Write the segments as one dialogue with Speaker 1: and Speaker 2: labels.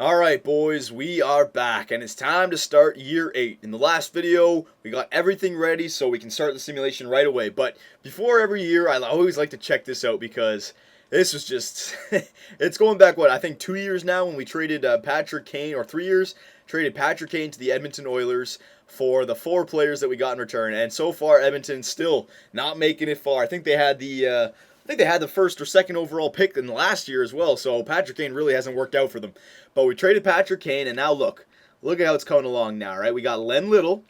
Speaker 1: Alright boys, we are back and it's time to start year 8. In the last video, we got everything ready so we can start the simulation right away. But before every year, I always like to check this out because this was just, it's going back, what, I think 2 years now when we traded Patrick Kane, or 3 years, traded Patrick Kane to the Edmonton Oilers for the 4 players that we got in return. And so far, Edmonton still not making it far. I think they had the first or second overall pick in the last year as well, so Patrick Kane really hasn't worked out for them. But we traded Patrick Kane, and now look at how it's coming along now, right? We got Len Little,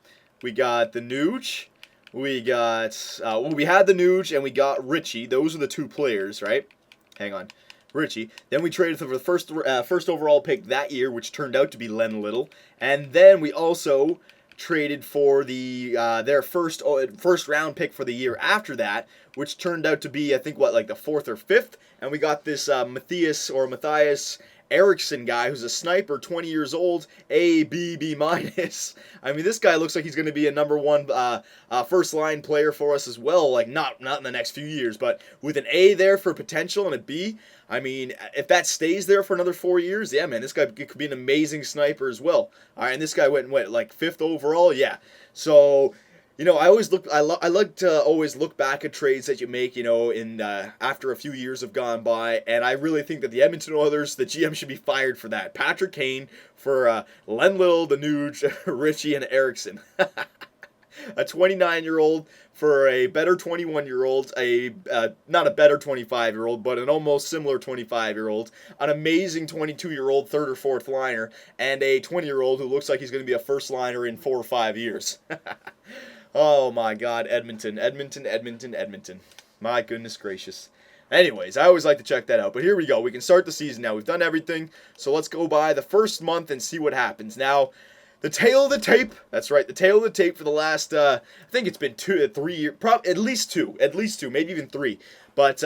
Speaker 1: we got the Nuge, we got, we had the Nuge, and we got Richie. Those are the 2 players, right? Hang on. Richie. Then we traded for the first overall pick that year, which turned out to be Len Little. And then we also traded for the their first round pick for the year after that, which turned out to be, I think, like the 4th or 5th, and we got this Matthias Eriksson guy who's a sniper, 20 years old, A, B, B minus. I mean, this guy looks like he's going to be a number 1 first line player for us as well, like not in the next few years, but with an A there for potential and a B, I mean, if that stays there for another 4 years, yeah, man, this guy could be an amazing sniper as well. All right, and this guy went like 5th overall, yeah. So, you know, I like to always look back at trades that you make, you know, in after a few years have gone by, and I really think that the Edmonton Oilers, the GM should be fired for that. Patrick Kane for Len Little, the Nuge, Richie, and Eriksson. A 29-year-old for a better 21-year-old, not a better 25-year-old, but an almost similar 25-year-old, an amazing 22-year-old 3rd or 4th liner, and a 20-year-old who looks like he's going to be a first liner in 4 or 5 years. Oh my God, Edmonton. My goodness gracious. Anyways, I always like to check that out. But here we go. We can start the season now. We've done everything. So let's go by the first month and see what happens. Now, the tail of the tape. That's right. The tail of the tape for the last, I think it's been 3 years. At least two, maybe even 3. But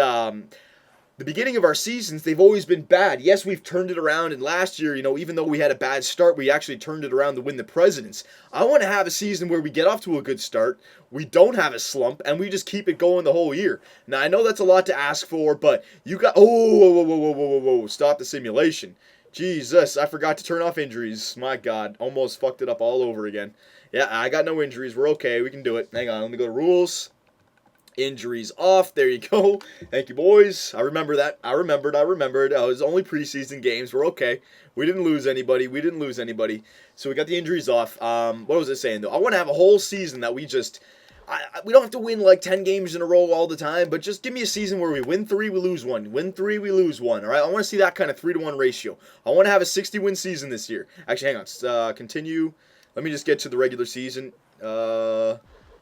Speaker 1: the beginning of our seasons, they've always been bad. Yes, we've turned it around, and last year, you know, even though we had a bad start, we actually turned it around to win the Presidents. I want to have a season where we get off to a good start, we don't have a slump, and we just keep it going the whole year. Now, I know that's a lot to ask for, but you got... whoa, stop the simulation. Jesus, I forgot to turn off injuries. My God, almost fucked it up all over again. Yeah, I got no injuries. We're okay. We can do it. Hang on, let me go to rules. Injuries off. There you go. Thank you, boys. I remember that. I remembered. It was only preseason games. We're okay. We didn't lose anybody. So we got the injuries off. What was I saying, though? I want to have a whole season that we just... we don't have to win like 10 games in a row all the time, but just give me a season where we win 3, we lose 1. Win 3, we lose 1. All right? I want to see that kind of 3-to-1 ratio. I want to have a 60-win season this year. Actually, hang on. Continue. Let me just get to the regular season.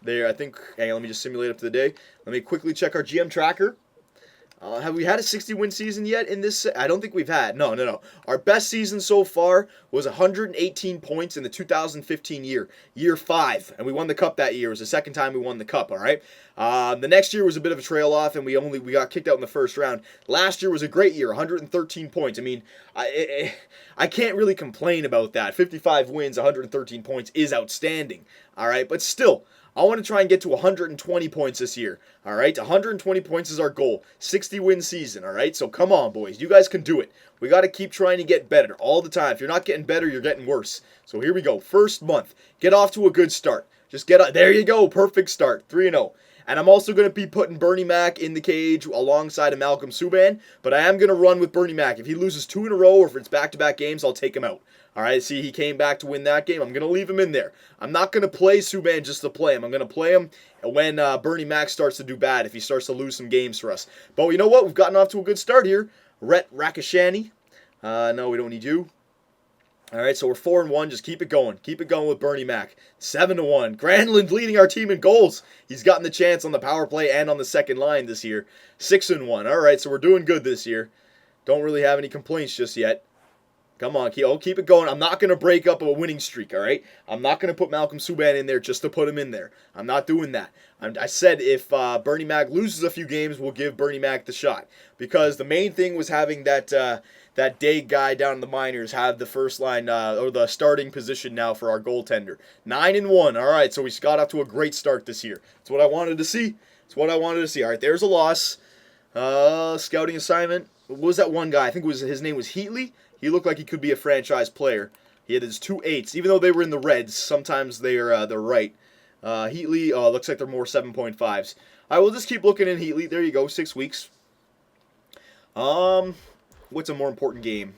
Speaker 1: There, I think, hang on, let me just simulate up to the day. Let me quickly check our GM tracker. Have we had a 60-win season yet in this? I don't think we've had. No. Our best season so far was 118 points in the 2015 year 5, and we won the cup that year. It was the second time we won the cup, all right? The next year was a bit of a trail off, and we got kicked out in the first round. Last year was a great year, 113 points. I mean, I can't really complain about that. 55 wins, 113 points is outstanding, all right? But still, I want to try and get to 120 points this year, all right? 120 points is our goal. 60-win season, all right? So come on, boys. You guys can do it. We got to keep trying to get better all the time. If you're not getting better, you're getting worse. So here we go. First month. Get off to a good start. Just get up. There you go. Perfect start. 3-0. And I'm also going to be putting Bernie Mac in the cage alongside of Malcolm Subban, but I am going to run with Bernie Mac. If he loses 2 in a row or if it's back-to-back games, I'll take him out. All right, see, he came back to win that game. I'm going to leave him in there. I'm not going to play Subban just to play him. I'm going to play him when Bernie Mac starts to do bad, if he starts to lose some games for us. But you know what? We've gotten off to a good start here. Rhett Rakashani. No, we don't need you. All right, so we're 4-1. Just keep it going. Keep it going with Bernie Mac. 7-1. Granlund leading our team in goals. He's gotten the chance on the power play and on the second line this year. 6-1. All right, so we're doing good this year. Don't really have any complaints just yet. Come on, keep it going. I'm not going to break up a winning streak, all right? I'm not going to put Malcolm Subban in there just to put him in there. I'm not doing that. I said if Bernie Mac loses a few games, we'll give Bernie Mac the shot. Because the main thing was having that Day guy down in the minors have the first line, or the starting position now for our goaltender. 9-1, all right, so we got off to a great start this year. That's what I wanted to see. All right, there's a loss. Scouting assignment. What was that one guy? I think his name was Heatley. He looked like he could be a franchise player. He had his 2.8s, even though they were in the reds. Sometimes they're right. Heatley, looks like they're more 7.5s. I will just keep looking in Heatley. There you go, 6 weeks. What's a more important game?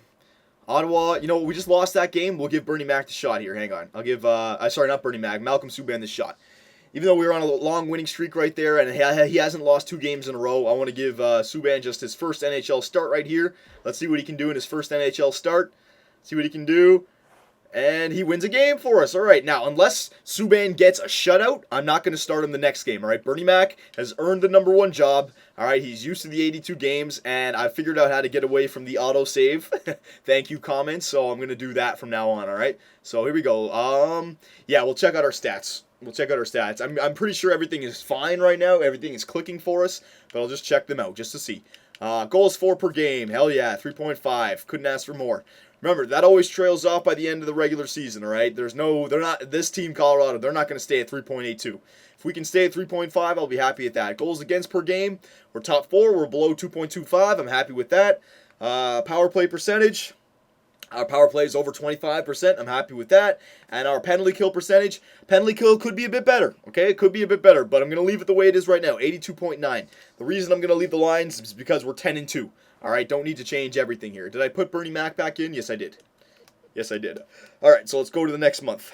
Speaker 1: Ottawa, we just lost that game. We'll give Bernie Mac the shot here. Hang on. I'll give, sorry, not Bernie Mac, Malcolm Subban the shot. Even though we were on a long winning streak right there, and he hasn't lost 2 games in a row, I want to give Subban just his first NHL start right here. Let's see what he can do in his first NHL start. See what he can do. And he wins a game for us. All right, now, unless Subban gets a shutout, I'm not going to start him the next game. All right, Bernie Mac has earned the #1 job. All right, he's used to the 82 games, and I figured out how to get away from the autosave. Thank you, comments. So I'm going to do that from now on, all right? So here we go. Yeah, we'll check out our stats. I'm pretty sure everything is fine right now. Everything is clicking for us, but I'll just check them out just to see. Goals for per game. Hell yeah, 3.5. Couldn't ask for more. Remember, that always trails off by the end of the regular season, all right? This team, Colorado, they're not going to stay at 3.82. If we can stay at 3.5, I'll be happy at that. Goals against per game, we're top 4. We're below 2.25. I'm happy with that. Power play percentage, our power play is over 25%. I'm happy with that. And our penalty kill percentage, penalty kill could be a bit better, okay? It could be a bit better, but I'm going to leave it the way it is right now, 82.9. The reason I'm going to leave the lines is because we're 10-2. All right, don't need to change everything here. Did I put Bernie Mac back in? Yes, I did. Yes, I did. All right, so let's go to the next month.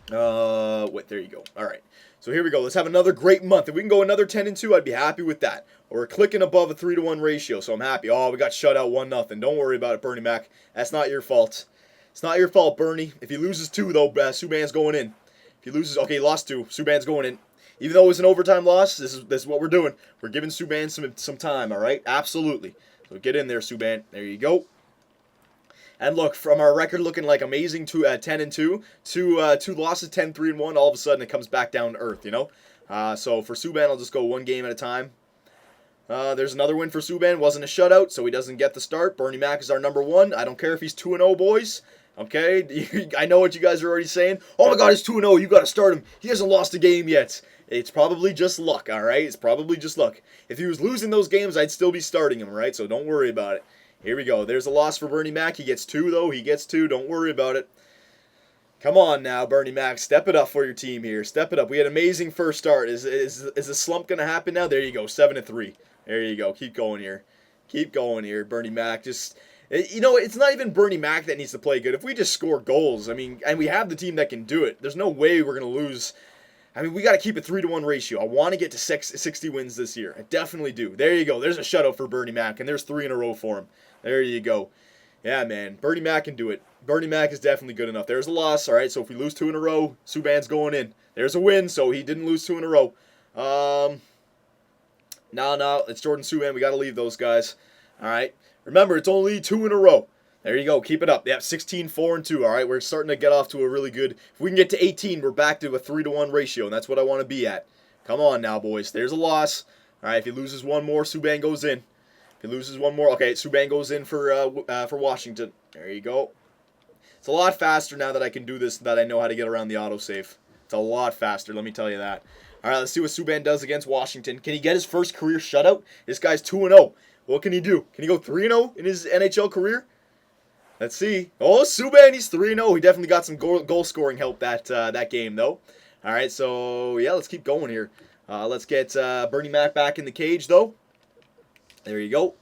Speaker 1: There you go. All right, so here we go. Let's have another great month. If we can go another 10-2, I'd be happy with that. We're clicking above a 3-to-1 ratio, so I'm happy. Oh, we got shut out 1-0. Don't worry about it, Bernie Mac. That's not your fault. It's not your fault, Bernie. If he loses 2, though, Subban's going in. If he loses, okay, he lost 2. Subban's going in. Even though it was an overtime loss, this is what we're doing. We're giving Subban some time, all right? Absolutely. So get in there, Subban. There you go. And look, from our record looking like amazing to 10-2, to 2 losses, 10-3-1, all of a sudden it comes back down to earth, So for Subban, I'll just go 1 game at a time. There's another win for Subban. Wasn't a shutout, so he doesn't get the start. Bernie Mac is our #1. I don't care if he's 2-0, boys. Okay? I know what you guys are already saying. Oh my god, he's 2-0. You got to start him. He hasn't lost a game yet. It's probably just luck, all right? It's probably just luck. If he was losing those games, I'd still be starting him, right? So don't worry about it. Here we go. There's a loss for Bernie Mac. He gets 2, though. He gets 2. Don't worry about it. Come on now, Bernie Mac. Step it up for your team here. Step it up. We had an amazing first start. Is the slump going to happen now? There you go. 7-3. There you go. Keep going here. Keep going here, Bernie Mac. Just, it's not even Bernie Mac that needs to play good. If we just score goals, and we have the team that can do it, there's no way we're going to lose. We got to keep a 3-to-1 ratio. I want to get to 60 wins this year. I definitely do. There you go. There's a shutout for Bernie Mac, and there's 3 in a row for him. There you go. Yeah, man. Bernie Mac can do it. Bernie Mac is definitely good enough. There's a loss, all right? So if we lose 2 in a row, Subban's going in. There's a win, so he didn't lose 2 in a row. No, it's Jordan Subban. We got to leave those guys. All right? Remember, it's only 2 in a row. There you go. Keep it up. Yeah, 16-4-2. All right, we're starting to get off to a really good. If we can get to 18, we're back to a 3-to-1 ratio, and that's what I want to be at. Come on now, boys. There's a loss. All right, if he loses 1 more, Subban goes in. If he loses 1 more, okay, Subban goes in for Washington. There you go. It's a lot faster now that I can do this, that I know how to get around the autosave. It's a lot faster, let me tell you that. All right, let's see what Subban does against Washington. Can he get his first career shutout? This guy's 2-0. What can he do? Can he go 3-0 in his NHL career? Let's see. Oh, Subban, he's 3-0. He definitely got some goal scoring help that game, though. All right, so, yeah, let's keep going here. Let's get Bernie Mac back in the cage, though. There you go.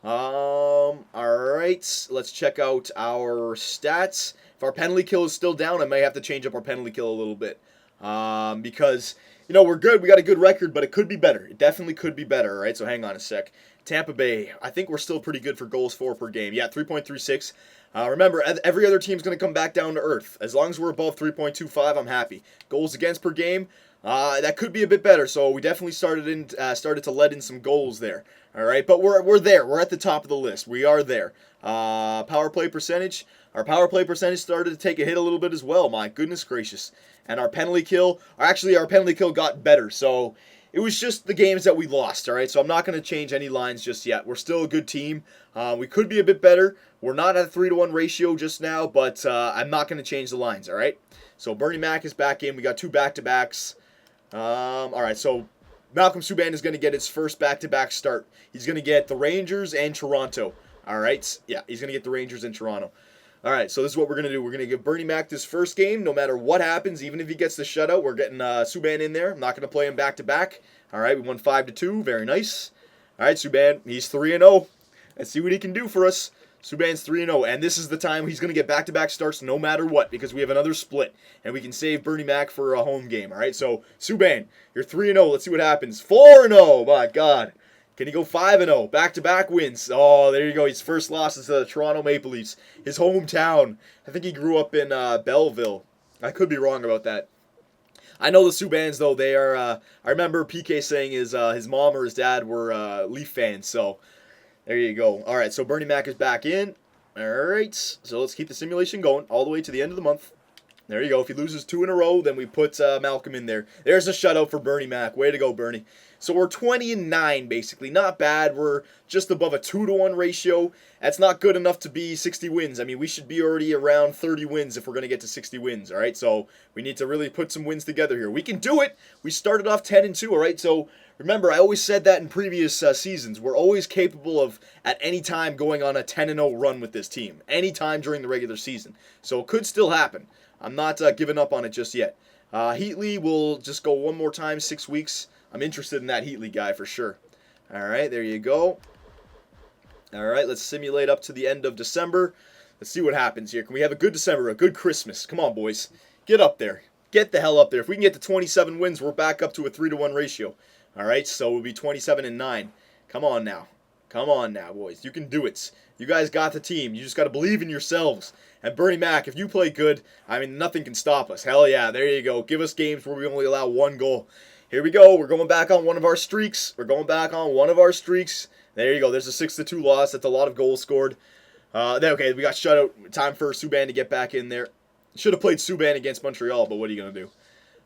Speaker 1: All right, let's check out our stats. If our penalty kill is still down, I may have to change up our penalty kill a little bit. Because, we're good. We got a good record, but it could be better. It definitely could be better, all right? So hang on a sec. Tampa Bay, I think we're still pretty good for goals for per game. Yeah, 3.36. Remember, every other team's going to come back down to earth. As long as we're above 3.25, I'm happy. Goals against per game, that could be a bit better. So we definitely started to let in some goals there. All right, but we're there. We're at the top of the list. We are there. Power play percentage. Our power play percentage started to take a hit a little bit as well. My goodness gracious. And our penalty kill, our penalty kill got better. So it was just the games that we lost, all right? So I'm not going to change any lines just yet. We're still a good team. We could be a bit better. We're not at a 3-to-1 ratio just now, but I'm not going to change the lines, all right? So Bernie Mac is back in. We got 2 back-to-backs. All right, so Malcolm Subban is going to get his first back-to-back start. He's going to get the Rangers and Toronto. All right. Yeah, he's going to get the Rangers in Toronto. All right, so this is what we're going to do. We're going to give Bernie Mac this first game, no matter what happens. Even if he gets the shutout, we're getting Subban in there. I'm not going to play him back-to-back. All right, we won 5-2. Very nice. All right, Subban, he's 3-0. Let's see what he can do for us. Subban's 3-0, and this is the time he's going to get back-to-back starts no matter what, because we have another split, and we can save Bernie Mac for a home game. All right, so Subban, you're 3-0. Let's see what happens. 4-0. My God. Can he go 5-0? Back-to-back wins. Oh, there you go. His first loss is to the Toronto Maple Leafs. His hometown. I think he grew up in Belleville. I could be wrong about that. I know the Subbans, though, they are... I remember PK saying his mom or his dad were Leaf fans, so there you go. All right, so Bernie Mac is back in. All right, so let's keep the simulation going all the way to the end of the month. There you go. If he loses 2 in a row, then we put Malcolm in there. There's a shutout for Bernie Mac. Way to go, Bernie. So we're 20-9, basically. Not bad. We're just above a 2-to-1 ratio. That's not good enough to be 60 wins. I mean, we should be already around 30 wins if we're going to get to 60 wins, all right? So we need to really put some wins together here. We can do it. We started off 10-2, all right? So remember, I always said that in previous seasons. We're always capable of, at any time, going on a 10-0 run with this team. Any time during the regular season. So it could still happen. I'm not giving up on it just yet. Heatley will just go one more time, 6 weeks. I'm interested in that Heatley guy for sure. All right, there you go. All right, let's simulate up to the end of December. Let's see what happens here. Can we have a good December, a good Christmas? Come on, boys. Get up there. Get the hell up there. If we can get to 27 wins, we're back up to a 3-to-1 ratio. All right, so we'll be 27-9. Come on now. Come on now, boys. You can do it. You guys got the team. You just got to believe in yourselves. And Bernie Mac, if you play good, I mean, nothing can stop us. Hell yeah, there you go. Give us games where we only allow 1 goal. Here we go. We're going back on one of our streaks. We're going back on one of our streaks. There you go. There's a 6-2 loss. That's a lot of goals scored. Okay, we got shutout. Time for Subban to get back in there. Should have played Subban against Montreal, but what are you going to do?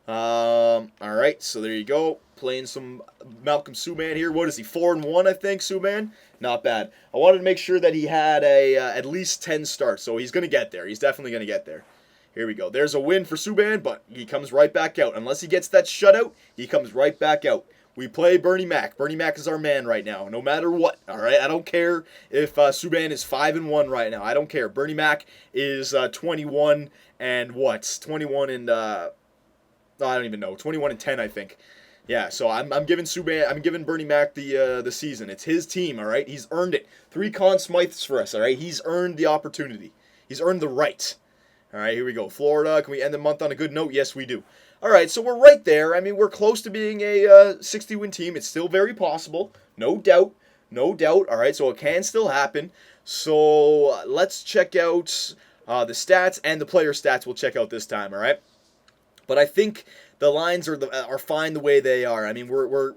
Speaker 1: All right, so there you go. Playing some Malcolm Subban here. What is he, 4-1, I think, Subban? Not bad. I wanted to make sure that he had at least 10 starts, so he's going to get there. He's definitely going to get there. Here we go. There's a win for Subban, but he comes right back out. Unless he gets that shutout, he comes right back out. We play Bernie Mac. Bernie Mac is our man right now, no matter what. All right, I don't care if Subban is 5-1 right now. I don't care. Bernie Mac is 21 and what? 21 and I don't even know. 21-10, I think. Yeah, so I'm giving Subban. I'm giving Bernie Mac the season. It's his team. All right, he's earned it. 3 Conn Smythes for us. All right, he's earned the opportunity. He's earned the right. All right, here we go. Florida, can we end the month on a good note? Yes, we do. All right, so we're right there. I mean, we're close to being a 60-win team. It's still very possible. No doubt. No doubt. All right, so it can still happen. So let's check out the stats and the player stats we'll check out this time, all right? But I think the lines are fine the way they are. I mean,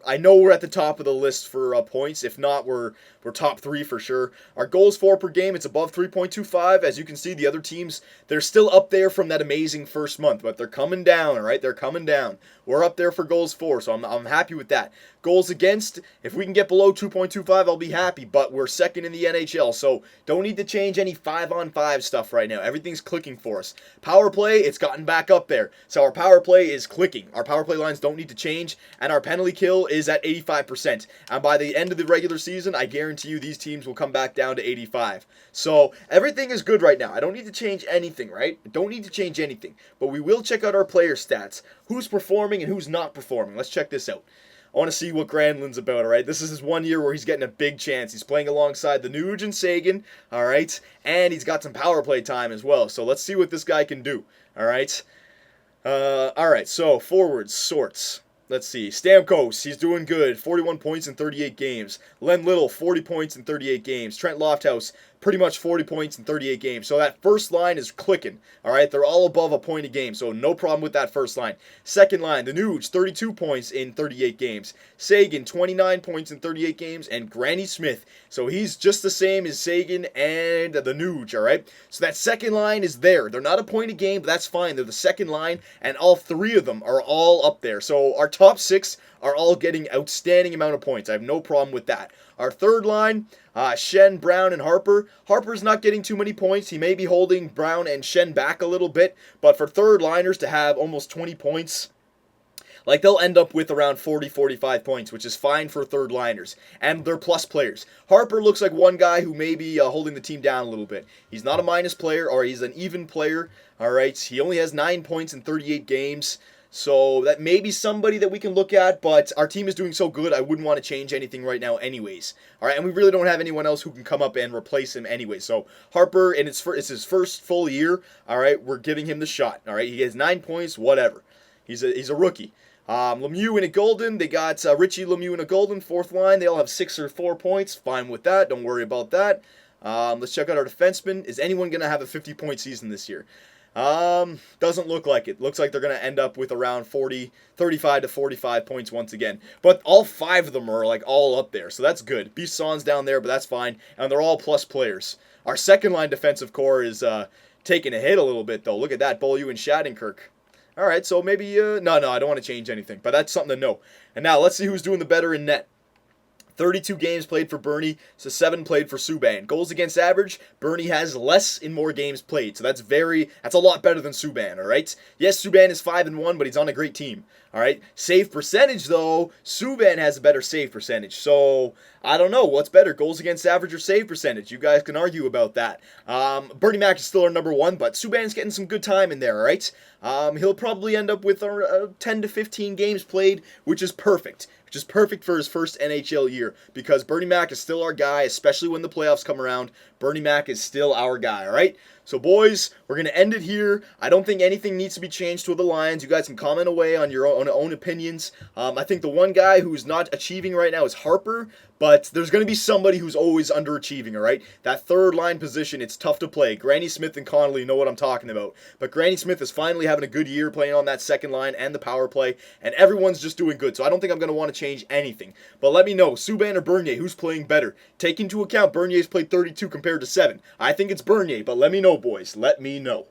Speaker 1: I know we're at the top of the list for points. If not, we're top 3 for sure. Our goals for per game, it's above 3.25. As you can see, the other teams, they're still up there from that amazing first month, but they're coming down, all right? They're coming down. We're up there for goals for, so I'm happy with that. Goals against, if we can get below 2.25, I'll be happy, but we're second in the NHL, so don't need to change any 5-on-5 stuff right now. Everything's clicking for us. Power play, it's gotten back up there, so our power play is clicking. Our power play lines don't need to change, and our penalty kill is at 85%. And by the end of the regular season, I guarantee you these teams will come back down to 85. So everything is good right now. I don't need to change anything, right? I don't need to change anything, but we will check out our player stats. Who's performing and who's not performing. Let's check this out. I want to see what Granlund's about, all right? This is his 1 year where he's getting a big chance. He's playing alongside the Nuge and Seguin, all right? And he's got some power play time as well. So let's see what this guy can do, all right? All right, so forwards, sorts. Let's see. Stamkos, he's doing good. 41 points in 38 games. Len Little, 40 points in 38 games. Trent Lofthouse, pretty much 40 points in 38 games. So that first line is clicking. All right, they're all above a point a game, so no problem with that first line. Second line, the Nuge, 32 points in 38 games. Seguin, 29 points in 38 games. And Granny Smith, so he's just the same as Seguin and the Nuge, all right? So that second line is there. They're not a point a game, but that's fine. They're the second line, and all 3 of them are all up there. So our top 6 are all getting outstanding amount of points. I have no problem with that. Our third line, Shen, Brown, and Harper. Harper's not getting too many points. He may be holding Brown and Shen back a little bit, but for third liners to have almost 20 points, Like, they'll end up with around 40, 45 points, which is fine for third liners. And they're plus players. Harper looks like one guy who may be holding the team down a little bit. He's not a minus player, or he's an even player. All right, he only has 9 points in 38 games. So that may be somebody that we can look at, but our team is doing so good, I wouldn't want to change anything right now anyways. All right, and we really don't have anyone else who can come up and replace him anyway. So Harper, and it's his first full year, all right, we're giving him the shot. All right, he has 9 points, whatever. He's a rookie. Lemieux and a golden. They got Richie, Lemieux, and a golden. Fourth line. They all have 6 or 4 points. Fine with that. Don't worry about that. Let's check out our defensemen. Is anyone going to have a 50-point season this year? Doesn't look like it. Looks like they're going to end up with around 35 to 45 points once again. But all 5 of them are like all up there, so that's good. Bisson's down there, but that's fine. And they're all plus players. Our second line defensive core is taking a hit a little bit, though. Look at that, Beaulieu and Shattenkirk. All right, so maybe, no, I don't want to change anything, but that's something to know. And now let's see who's doing the better in net. 32 games played for Bernie, so 7 played for Subban. Goals against average, Bernie has less in more games played, so that's a lot better than Subban, all right? Yes, Subban is 5-1, but he's on a great team, all right? Save percentage, though, Subban has a better save percentage, so I don't know. What's better, goals against average or save percentage? You guys can argue about that. Bernie Mac is still our number 1, but Subban's getting some good time in there, all right? He'll probably end up with 10 to 15 games played, which is perfect. Which is perfect for his first NHL year, because Bernie Mac is still our guy, especially when the playoffs come around. Bernie Mac is still our guy, all right? So, boys, we're going to end it here. I don't think anything needs to be changed to the Lions. You guys can comment away on your own opinions. I think the one guy who's not achieving right now is Harper, but there's going to be somebody who's always underachieving, all right? That third line position, it's tough to play. Granny Smith and Connolly know what I'm talking about. But Granny Smith is finally having a good year playing on that second line and the power play, and everyone's just doing good. So I don't think I'm going to want to change anything. But let me know, Subban or Bernier, who's playing better? Take into account Bernier's played 32 compared to 7. I think it's Bernier, but let me know, boys. Let me know.